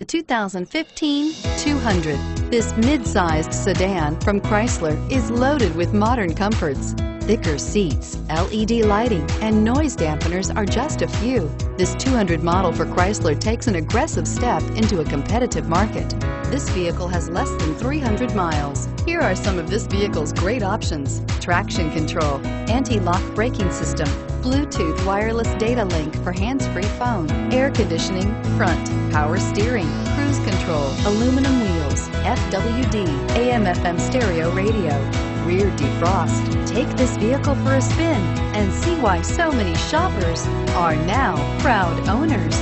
2015 200. This mid-sized sedan from Chrysler is loaded with modern comforts. Thicker seats, LED lighting, and noise dampeners are just a few. This 200 model for Chrysler takes an aggressive step into a competitive market. This vehicle has less than 300 miles. Here are some of this vehicle's great options: traction control, anti-lock braking system, Bluetooth wireless data link for hands-free phone, air conditioning, front, power steering, cruise control, aluminum wheels, FWD, AM/FM stereo radio, rear defrost. Take this vehicle for a spin and see why so many shoppers are now proud owners.